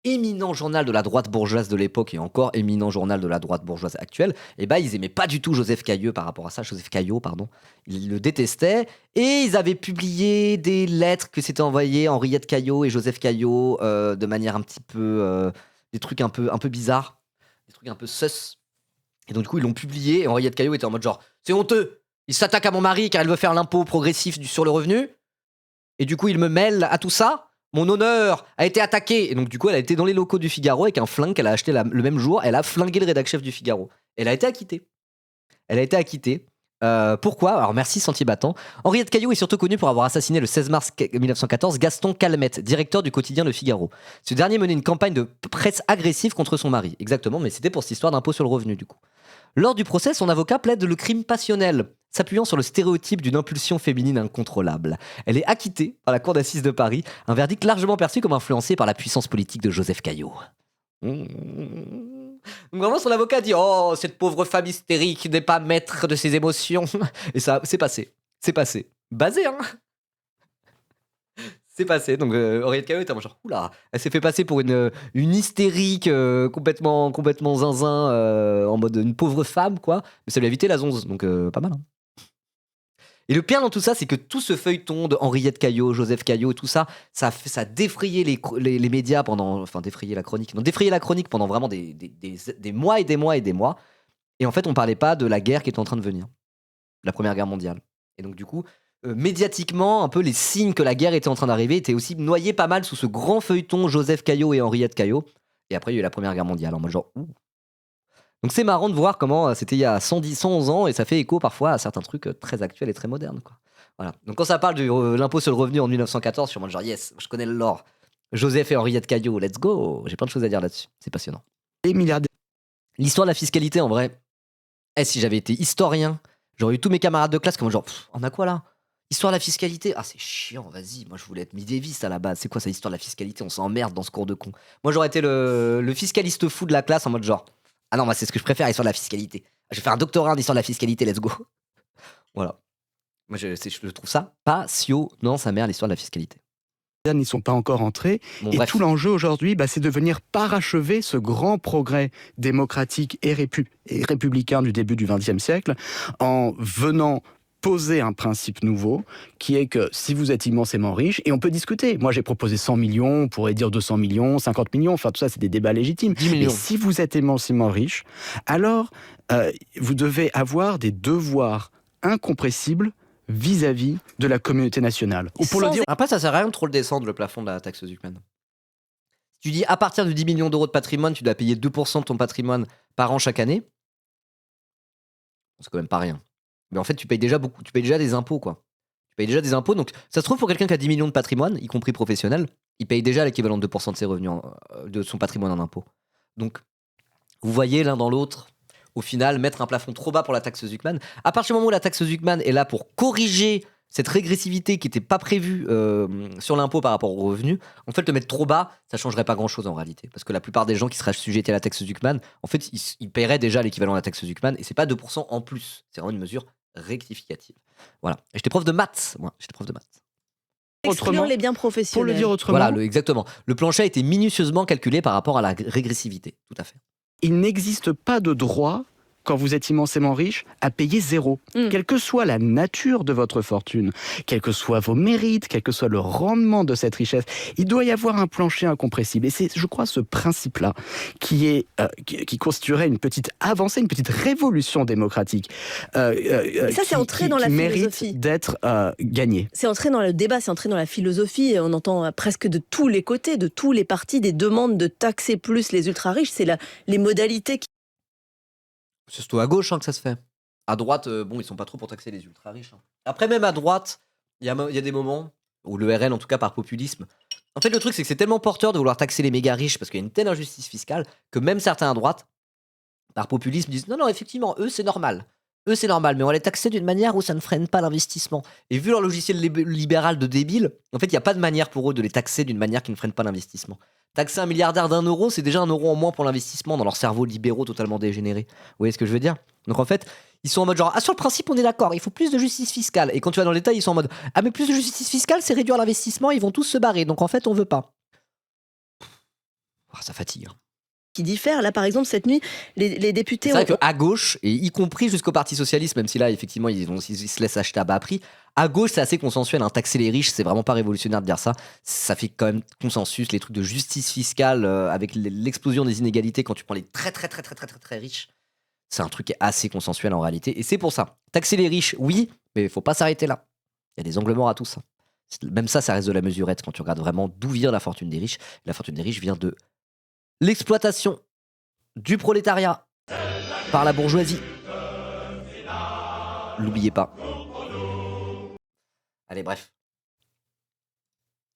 éminent journal de la droite bourgeoise de l'époque et encore éminent journal de la droite bourgeoise actuelle, ils aimaient pas du tout Joseph Cailleux par rapport à ça, Joseph Caillot, pardon. Ils le détestaient et ils avaient publié des lettres que s'étaient envoyées Henriette Caillot et Joseph Caillot de manière un petit peu... des trucs un peu bizarres, des trucs un peu sus. Et donc du coup, ils l'ont publié et Henriette Caillot était en mode genre, c'est honteux, il s'attaque à mon mari car elle veut faire l'impôt progressif sur le revenu et du coup, il me mêle à tout ça. Mon honneur a été attaqué. Et donc, du coup, elle a été dans les locaux du Figaro avec un flingue qu'elle a acheté le même jour. Elle a flingué le rédac-chef du Figaro. Elle a été acquittée. Pourquoi? Alors, merci Sentier Battant. Henriette Caillot est surtout connue pour avoir assassiné le 16 mars 1914 Gaston Calmette, directeur du quotidien Le Figaro. Ce dernier menait une campagne de presse agressive contre son mari. Exactement, mais c'était pour cette histoire d'impôt sur le revenu, du coup. Lors du procès, son avocat plaide le crime passionnel, s'appuyant sur le stéréotype d'une impulsion féminine incontrôlable. Elle est acquittée par la cour d'assises de Paris, un verdict largement perçu comme influencé par la puissance politique de Joseph Caillot. Donc vraiment, son avocat dit « Oh, cette pauvre femme hystérique n'est pas maître de ses émotions !» Et ça, c'est passé. Basé, hein. C'est passé. Donc Henriette Caillot était genre, oula, elle s'est fait passer pour une hystérique complètement zinzin, en mode une pauvre femme, quoi. Mais ça lui a évité la zonze, donc pas mal. Hein. Et le pire dans tout ça, c'est que tout ce feuilleton de Henriette Caillot, Joseph Caillot, tout ça, ça a défrayé les médias pendant, défrayé la chronique pendant vraiment des mois et des mois et des mois. Et en fait, on parlait pas de la guerre qui était en train de venir, la Première Guerre mondiale. Et donc du coup, médiatiquement, un peu les signes que la guerre était en train d'arriver étaient aussi noyés pas mal sous ce grand feuilleton Joseph Caillot et Henriette Caillot. Et après, il y a eu la Première Guerre mondiale, en mode genre, ouh. Donc c'est marrant de voir comment c'était il y a 111 ans et ça fait écho parfois à certains trucs très actuels et très modernes, quoi. Voilà. Donc quand ça parle de l'impôt sur le revenu en 1914, je suis en mode genre, yes, je connais le lore. Joseph et Henriette Caillot, let's go. J'ai plein de choses à dire là-dessus. C'est passionnant. Les milliardaires. L'histoire de la fiscalité, en vrai, si j'avais été historien, j'aurais eu tous mes camarades de classe comme genre, on a quoi là? Histoire de la fiscalité? Ah, c'est chiant, vas-y. Moi, je voulais être midéviste à la base. C'est quoi ça, histoire de la fiscalité? On s'emmerde dans ce cours de con. Moi, j'aurais été le fiscaliste fou de la classe en mode genre, ah non, moi, c'est ce que je préfère, histoire de la fiscalité. Je vais faire un doctorat en histoire de la fiscalité, let's go. Voilà. Moi, je trouve ça passionnant, sa mère, l'histoire de la fiscalité. N'y sont pas encore entrés. Bon, et bref. tout l'enjeu aujourd'hui, c'est de venir parachever ce grand progrès démocratique et républicain du début du XXe siècle en venant poser un principe nouveau qui est que si vous êtes immensément riche, et on peut discuter, moi j'ai proposé 100 millions, on pourrait dire 200 millions, 50 millions, enfin tout ça c'est des débats légitimes, 10 millions. mais si vous êtes immensément riche, alors vous devez avoir des devoirs incompressibles vis-à-vis de la communauté nationale. Ou pour le dire... Après, ça sert à rien de trop le descendre, le plafond de la taxe Zuckman. Si tu dis à partir de 10 millions d'euros de patrimoine, tu dois payer 2% de ton patrimoine par an chaque année, c'est quand même pas rien. Mais en fait, tu payes déjà beaucoup, tu payes déjà des impôts, quoi. Tu payes déjà des impôts, donc ça se trouve pour quelqu'un qui a 10 millions de patrimoine, y compris professionnel, il paye déjà l'équivalent de 2% de ses revenus, de son patrimoine en impôts. Donc, vous voyez l'un dans l'autre au final, mettre un plafond trop bas pour la taxe Zuckman. À partir du moment où la taxe Zuckman est là pour corriger cette régressivité qui n'était pas prévue sur l'impôt par rapport aux revenus, en fait, le mettre trop bas, ça ne changerait pas grand-chose en réalité. Parce que la plupart des gens qui seraient sujettés à la taxe Zuckman, en fait, ils paieraient déjà l'équivalent de la taxe Zuckman, et c'est pas 2% en plus. C'est vraiment une mesure rectificative. Voilà. Et j'étais prof de maths, moi. J'étais prof de maths. Exclure les biens Pour le professionnels. dire autrement, Voilà, exactement. Le plancher a été minutieusement calculé par rapport à la régressivité. Tout à fait. il n'existe pas de droit, quand vous êtes immensément riche, à payer zéro. Quelle que soit la nature de votre fortune, quels que soient vos mérites, quel que soit le rendement de cette richesse, il doit y avoir un plancher incompressible. Et c'est, je crois, ce principe-là qui constituerait une petite avancée, une petite révolution démocratique. ça, c'est entré dans la philosophie. Mérite d'être gagné. C'est entré dans le débat, c'est entré dans la philosophie. On entend presque de tous les côtés, de tous les partis, des demandes de taxer plus les ultra-riches. C'est les modalités qui... C'est surtout à gauche que ça se fait. À droite, bon, ils sont pas trop pour taxer les ultra riches. Après, même à droite, il y a des moments où le RN, en tout cas par populisme. En fait, le truc, c'est que c'est tellement porteur de vouloir taxer les méga riches parce qu'il y a une telle injustice fiscale que même certains à droite, par populisme, disent non, effectivement, eux, c'est normal. Eux, c'est normal, mais on va les taxer d'une manière où ça ne freine pas l'investissement. Et vu leur logiciel libéral de débile, en fait, il n'y a pas de manière pour eux de les taxer d'une manière qui ne freine pas l'investissement. Taxer un milliardaire d'€1, c'est déjà €1 en moins pour l'investissement dans leur cerveau libéraux totalement dégénérés. Vous voyez ce que je veux dire? Donc en fait, ils sont en mode genre, ah, sur le principe, on est d'accord, il faut plus de justice fiscale. Et quand tu vas dans les détails, ils sont en mode, ah, mais plus de justice fiscale, c'est réduire l'investissement, ils vont tous se barrer. Donc en fait, on veut pas. Ça fatigue. qui diffèrent. Là, par exemple, cette nuit, les députés... C'est vrai qu'à gauche, et y compris jusqu'au Parti Socialiste, même si là, effectivement, ils se laissent acheter à bas prix, à gauche, c'est assez consensuel. Taxer les riches, c'est vraiment pas révolutionnaire de dire ça. Ça fait quand même consensus. Les trucs de justice fiscale, avec l'explosion des inégalités quand tu prends les très riches, c'est un truc qui est assez consensuel en réalité. Et c'est pour ça. Taxer les riches, oui, mais il faut pas s'arrêter là. Il y a des angles morts à tout ça. Même ça reste de la mesurette quand tu regardes vraiment d'où vient la fortune des riches. La fortune des riches vient de l'exploitation du prolétariat par la bourgeoisie. L'oubliez pas. Allez, bref.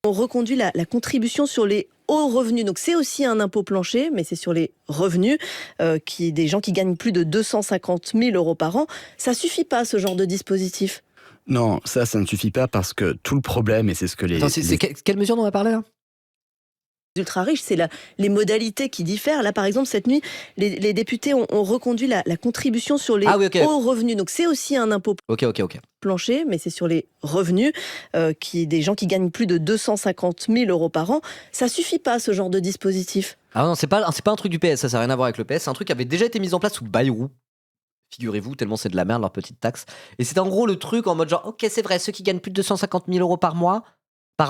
On reconduit la contribution sur les hauts revenus. Donc c'est aussi un impôt plancher, mais c'est sur les revenus des gens qui gagnent plus de 250 000 euros par an. Ça suffit pas, ce genre de dispositif? Non, ça ne suffit pas parce que tout le problème, et c'est ce que les... Attends, c'est quelle mesure dont on va parler là? Ultra riches, c'est les modalités qui diffèrent. Là, par exemple, cette nuit, les députés ont reconduit la contribution sur les hauts revenus. Donc c'est aussi un impôt Ok. plancher, mais c'est sur les revenus des gens qui gagnent plus de 250 000 euros par an. Ça suffit pas, ce genre de dispositif? Ah non, c'est pas un truc du PS, ça n'a rien à voir avec le PS. C'est un truc qui avait déjà été mis en place sous Bayrou. Figurez-vous, tellement c'est de la merde leur petite taxe. Et c'est en gros le truc en mode genre, ok, c'est vrai, ceux qui gagnent plus de 250 000 euros par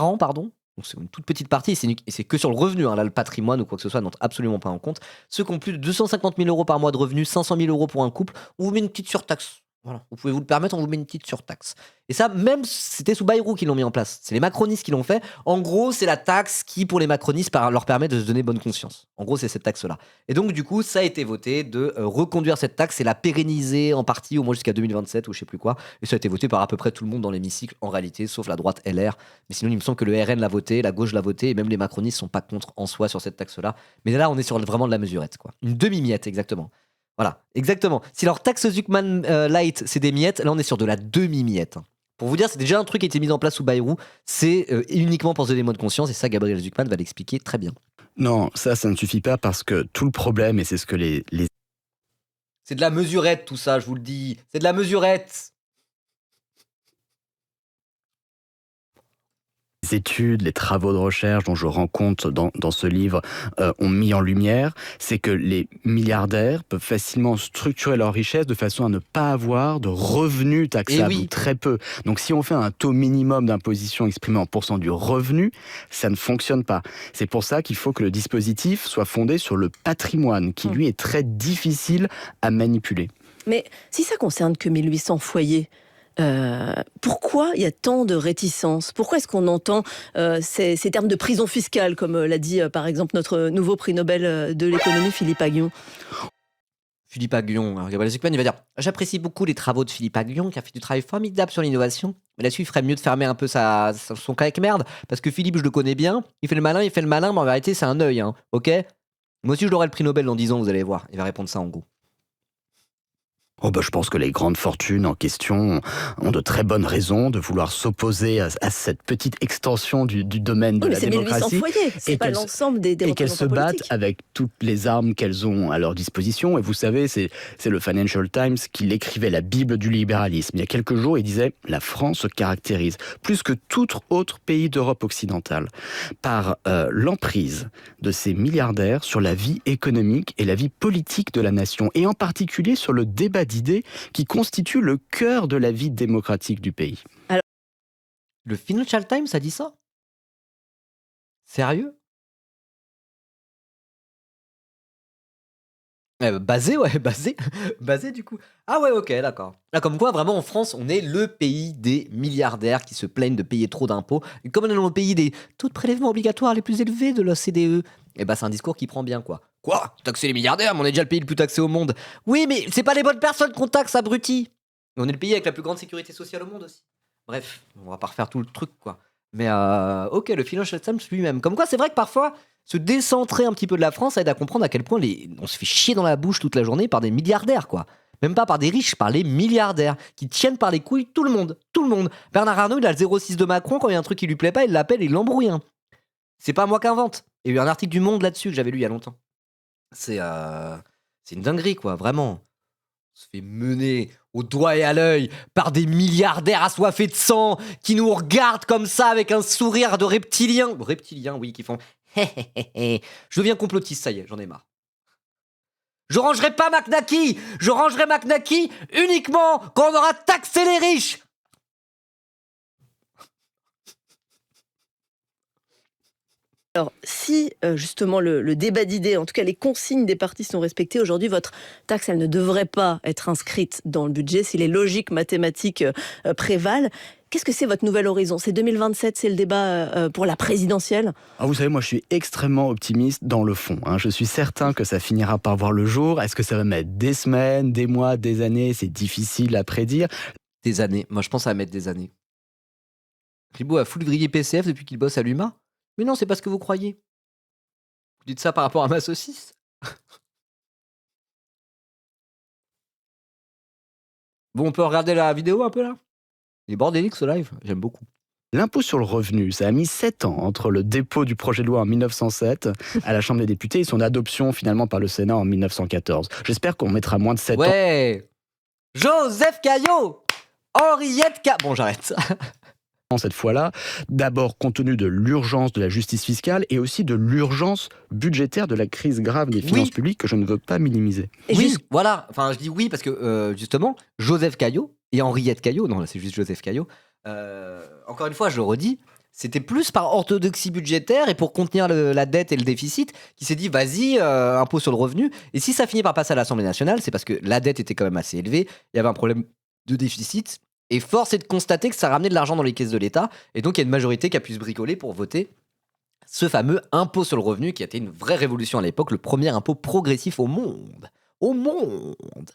an, pardon. Donc c'est une toute petite partie, et c'est que sur le revenu, là le patrimoine ou quoi que ce soit n'entre absolument pas en compte. Ceux qui ont plus de 250 000 euros par mois de revenus, 500 000 euros pour un couple, on vous met une petite surtaxe. Voilà, vous pouvez vous le permettre, on vous met une petite surtaxe. Et ça, même c'était sous Bayrou qu'ils l'ont mis en place. C'est les macronistes qui l'ont fait. En gros, c'est la taxe qui, pour les macronistes, leur permet de se donner bonne conscience. En gros, c'est cette taxe-là. Et donc, du coup, ça a été voté de reconduire cette taxe et la pérenniser en partie, au moins jusqu'à 2027 ou je sais plus quoi. Et ça a été voté par à peu près tout le monde dans l'hémicycle, en réalité, sauf la droite LR. Mais sinon, il me semble que le RN l'a voté, la gauche l'a voté, et même les macronistes sont pas contre en soi sur cette taxe-là. Mais là, on est sur vraiment de la mesurette, quoi. Une demi-miette, exactement. Voilà, exactement. Si leur taxe Zuckman Light, c'est des miettes, là on est sur de la demi-miette. Pour vous dire, c'est déjà un truc qui a été mis en place sous Bayrou, c'est uniquement pour se donner moins de conscience, et ça, Gabriel Zuckman va l'expliquer très bien. Non, ça ne suffit pas parce que tout le problème, et c'est ce que les... C'est de la mesurette tout ça, je vous le dis. C'est de la mesurette. Les études, les travaux de recherche dont je rends compte dans ce livre ont mis en lumière, c'est que les milliardaires peuvent facilement structurer leur richesse de façon à ne pas avoir de revenus taxables, ou très peu. Donc si on fait un taux minimum d'imposition exprimé en pourcent du revenu, ça ne fonctionne pas. C'est pour ça qu'il faut que le dispositif soit fondé sur le patrimoine, qui lui est très difficile à manipuler. Mais si ça concerne que 1800 foyers, pourquoi il y a tant de réticences? Pourquoi est-ce qu'on entend ces termes de prison fiscale, comme l'a dit par exemple notre nouveau prix Nobel de l'économie, Philippe Aghion? Philippe Aghion, Gabriel Zuckman, il va dire « J'apprécie beaucoup les travaux de Philippe Aghion, qui a fait du travail formidable sur l'innovation. Mais là-dessus, il ferait mieux de fermer un peu son cahier merde, parce que Philippe, je le connais bien, il fait le malin, mais en vérité, c'est un œil, ok? Moi aussi, je l'aurai le prix Nobel dans 10 ans, vous allez voir. » Il va répondre ça en gros. Oh bah, je pense que les grandes fortunes en question ont de très bonnes raisons de vouloir s'opposer à cette petite extension du domaine de Oui, mais la c'est 1800 démocratie. foyers, c'est Et pas qu'elles l'ensemble des et qu'elles se représentants battent politiques. avec toutes les armes qu'elles ont à leur disposition. Et vous savez, c'est le Financial Times qui l'écrivait, la Bible du libéralisme. Il y a quelques jours, il disait « La France se caractérise, plus que tout autre pays d'Europe occidentale, par l'emprise de ces milliardaires sur la vie économique et la vie politique de la nation, et en particulier sur le débat d'idées qui constitue le cœur de la vie démocratique du pays. » Le Financial Times a dit ça? Sérieux? Basé, ouais, basé, basé du coup. Ah ouais, ok, d'accord. Là, comme quoi, vraiment, en France, on est le pays des milliardaires qui se plaignent de payer trop d'impôts. Et comme on est dans le pays des taux de prélèvement obligatoires les plus élevés de l'OCDE, et bah c'est un discours qui prend bien, quoi. Quoi? Taxer les milliardaires, mais on est déjà le pays le plus taxé au monde. Oui, mais c'est pas les bonnes personnes qu'on taxe, abruti. On est le pays avec la plus grande sécurité sociale au monde aussi. Bref, on va pas refaire tout le truc, quoi. Mais ok, le Financial Times lui-même. Comme quoi, c'est vrai que parfois, se décentrer un petit peu de la France aide à comprendre à quel point on se fait chier dans la bouche toute la journée par des milliardaires, quoi. Même pas par des riches, par les milliardaires, qui tiennent par les couilles tout le monde. Tout le monde. Bernard Arnault, il a le 06 de Macron, quand il y a un truc qui lui plaît pas, il l'appelle et il l'embrouille. Hein. C'est pas moi qui invente. Il y a eu un article du Monde là-dessus que j'avais lu il y a longtemps. C'est une dinguerie, quoi, vraiment. On se fait mener au doigt et à l'œil par des milliardaires assoiffés de sang qui nous regardent comme ça avec un sourire de reptiliens. Reptiliens, oui, qui font hé hé hé hé. Je deviens complotiste, ça y est, j'en ai marre. Je rangerai pas McNacky. Je rangerai McNacky uniquement quand on aura taxé les riches. Alors, si justement le débat d'idées, en tout cas les consignes des partis sont respectées, aujourd'hui, votre taxe, elle ne devrait pas être inscrite dans le budget si les logiques mathématiques prévalent. Qu'est-ce que c'est votre nouvel horizon? C'est 2027, c'est le débat pour la présidentielle? Ah, vous savez, moi je suis extrêmement optimiste dans le fond. Je suis certain que ça finira par voir le jour. Est-ce que ça va mettre des semaines, des mois, des années? C'est difficile à prédire. Des années. Moi, je pense que ça va mettre des années. Ribot a full grillé PCF depuis qu'il bosse à l'UMA. Mais non, c'est pas ce que vous croyez. Vous dites ça par rapport à ma saucisse? Bon, on peut regarder la vidéo un peu là? Il est bordélique ce live, j'aime beaucoup. L'impôt sur le revenu, ça a mis 7 ans entre le dépôt du projet de loi en 1907 à la Chambre des députés et son adoption finalement par le Sénat en 1914. J'espère qu'on mettra moins de 7 ans. Ouais! Joseph Caillot! Henriette Bon, j'arrête. Cette fois-là, d'abord compte tenu de l'urgence de la justice fiscale et aussi de l'urgence budgétaire de la crise grave des finances publiques que je ne veux pas minimiser. Et oui, voilà. Enfin, je dis oui parce que justement, Joseph Caillot et Henriette Caillot, non, là c'est juste Joseph Caillot, encore une fois, je le redis, c'était plus par orthodoxie budgétaire et pour contenir la dette et le déficit qui s'est dit vas-y, impôt sur le revenu. Et si ça finit par passer à l'Assemblée nationale, c'est parce que la dette était quand même assez élevée, il y avait un problème de déficit. Et force est de constater que ça ramenait de l'argent dans les caisses de l'État. Et donc, il y a une majorité qui a pu se bricoler pour voter ce fameux impôt sur le revenu qui a été une vraie révolution à l'époque, le premier impôt progressif au monde. Au monde.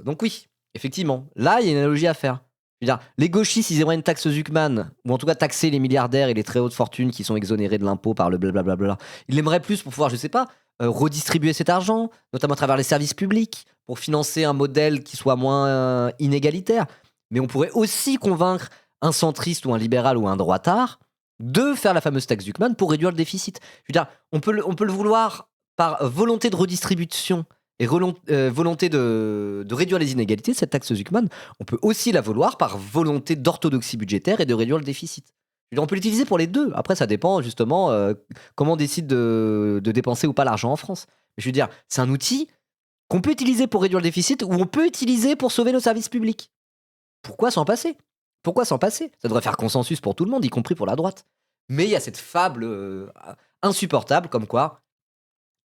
Donc oui, effectivement, là, il y a une analogie à faire. Je veux dire, les gauchistes, ils aimeraient une taxe Zuckman, ou en tout cas taxer les milliardaires et les très hautes fortunes qui sont exonérés de l'impôt par le blablabla. Ils l'aimeraient plus pour pouvoir, je sais pas, redistribuer cet argent, notamment à travers les services publics, pour financer un modèle qui soit moins inégalitaire. Mais on pourrait aussi convaincre un centriste ou un libéral ou un droitard de faire la fameuse taxe Zuckman pour réduire le déficit. Je veux dire, on peut le vouloir par volonté de redistribution et volonté de réduire les inégalités, cette taxe Zuckman. On peut aussi la vouloir par volonté d'orthodoxie budgétaire et de réduire le déficit. Je veux dire, on peut l'utiliser pour les deux. Après, ça dépend justement comment on décide de dépenser ou pas l'argent en France. Je veux dire, c'est un outil qu'on peut utiliser pour réduire le déficit ou on peut utiliser pour sauver nos services publics. Pourquoi s'en passer? Pourquoi s'en passer? Ça devrait faire consensus pour tout le monde, y compris pour la droite. Mais il y a cette fable insupportable comme quoi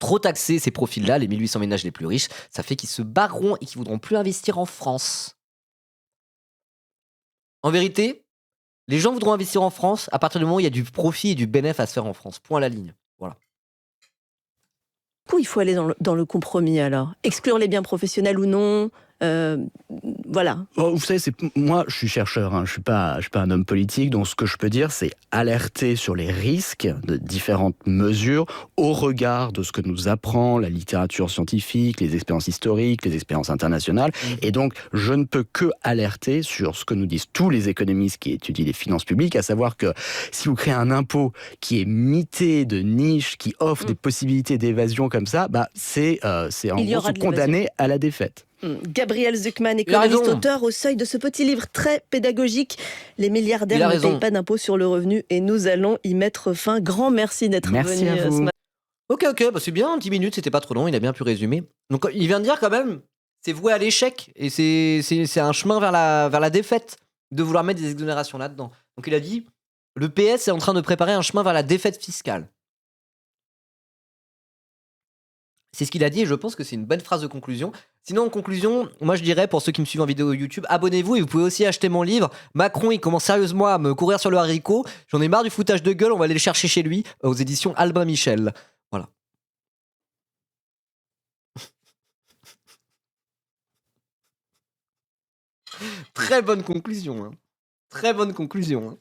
trop taxer ces profils-là, les 1800 ménages les plus riches, ça fait qu'ils se barreront et qu'ils voudront plus investir en France. En vérité, les gens voudront investir en France à partir du moment où il y a du profit et du bénéfice à se faire en France. Point à la ligne. Voilà. Où il faut aller dans le compromis alors? Exclure les biens professionnels ou non? Voilà. Oh, vous savez, moi, je suis chercheur, hein, je suis pas un homme politique, donc ce que je peux dire, c'est alerter sur les risques de différentes mesures au regard de ce que nous apprend la littérature scientifique, les expériences historiques, les expériences internationales. Et donc, je ne peux que alerter sur ce que nous disent tous les économistes qui étudient les finances publiques, à savoir que si vous créez un impôt qui est mité de niches, qui offre des possibilités d'évasion comme ça, bah c'est en Il y gros aura se de l'évasion. condamner à la défaite. Gabriel Zucman, Il a raison. économiste, auteur au seuil de ce petit livre très pédagogique. Les Il milliardaires a ne raison. payent pas d'impôt sur le revenu et nous allons y mettre fin. Grand merci d'être Merci venu à ce vous. matin. Ok, bah c'est bien, 10 minutes, c'était pas trop long, il a bien pu résumer. Donc il vient de dire quand même, c'est voué à l'échec et c'est un chemin vers la défaite de vouloir mettre des exonérations là-dedans. Donc il a dit, le PS est en train de préparer un chemin vers la défaite fiscale. C'est ce qu'il a dit et je pense que c'est une bonne phrase de conclusion. Sinon, en conclusion, moi je dirais, pour ceux qui me suivent en vidéo YouTube, abonnez-vous et vous pouvez aussi acheter mon livre. Macron, il commence sérieusement à me courir sur le haricot. J'en ai marre du foutage de gueule, on va aller le chercher chez lui, aux éditions Albin Michel. Voilà. Très bonne conclusion. Hein. Très bonne conclusion. Hein.